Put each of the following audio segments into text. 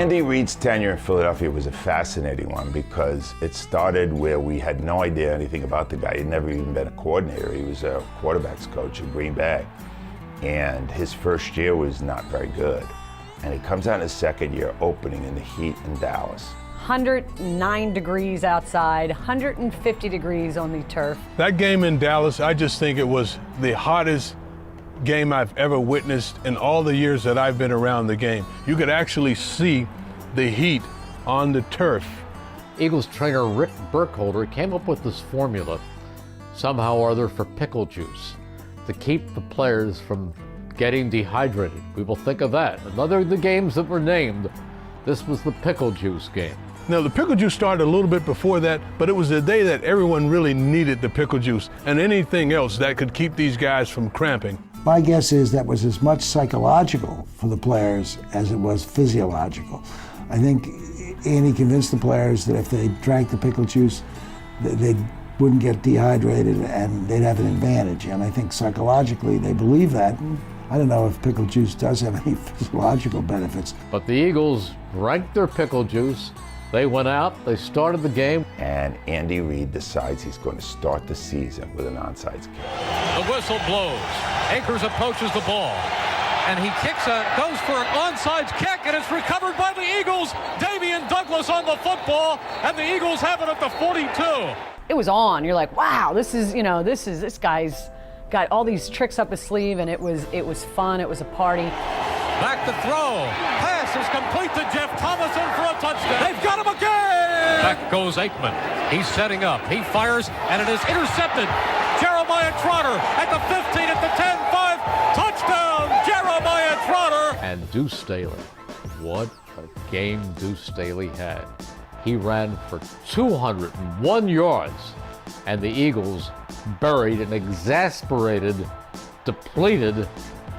Andy Reid's tenure in Philadelphia was a fascinating one because it started where we had no idea anything about the guy. He'd never even been a coordinator. He was a quarterbacks coach in Green Bay. And his first year was not very good. And he comes out in his second year opening in the heat in Dallas. 109 degrees outside, 150 degrees on the turf. That game in Dallas, I just think it was the hottest game I've ever witnessed in all the years that I've been around the game. You could actually see the heat on the turf. Eagles trainer Rick Burkholder came up with this formula, somehow or other, for pickle juice to keep the players from getting dehydrated. We will think of that. Another of the games that were named, this was the pickle juice game. Now, the pickle juice started a little bit before that, but it was the day that everyone really needed the pickle juice and anything else that could keep these guys from cramping. My guess is that was as much psychological for the players as it was physiological. I think Andy convinced the players that if they drank the pickle juice, they wouldn't get dehydrated and they'd have an advantage. And I think psychologically they believe that. I don't know if pickle juice does have any physiological benefits. But the Eagles drank their pickle juice. They went out, they started the game. And Andy Reid decides he's going to start the season with an onside kick. The whistle blows. Akers approaches the ball. And he goes for an onside kick, and it's recovered by the Eagles. Damian Douglas on the football, and the Eagles have it at the 42. It was on. You're like, wow, this guy's got all these tricks up his sleeve, and it was fun. It was a party. Back to throw. Pass is complete to Jeff Thomason for a touchdown. They've got him again. Back goes Aikman. He's setting up. He fires, and it is intercepted. Jeremiah Trotter at the 15, at the 10, 5. Touchdown, Jeremiah Trotter. And Deuce Staley. What a game Deuce Staley had. He ran for 201 yards, and the Eagles buried an exasperated, depleted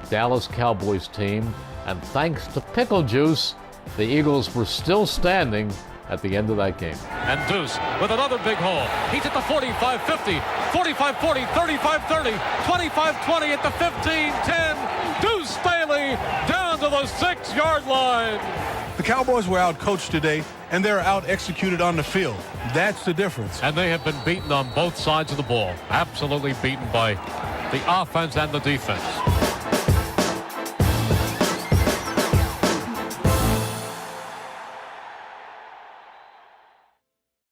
Dallas Cowboys team. And thanks to pickle juice, the Eagles were still standing at the end of that game. And Deuce with another big hole. He's at the 45-50, 45-40, 35-30, 25-20 at the 15-10. Deuce Staley down to the 6-yard line. The Cowboys were out-coached today, and they're out-executed on the field. That's the difference. And they have been beaten on both sides of the ball. Absolutely beaten by the offense and the defense.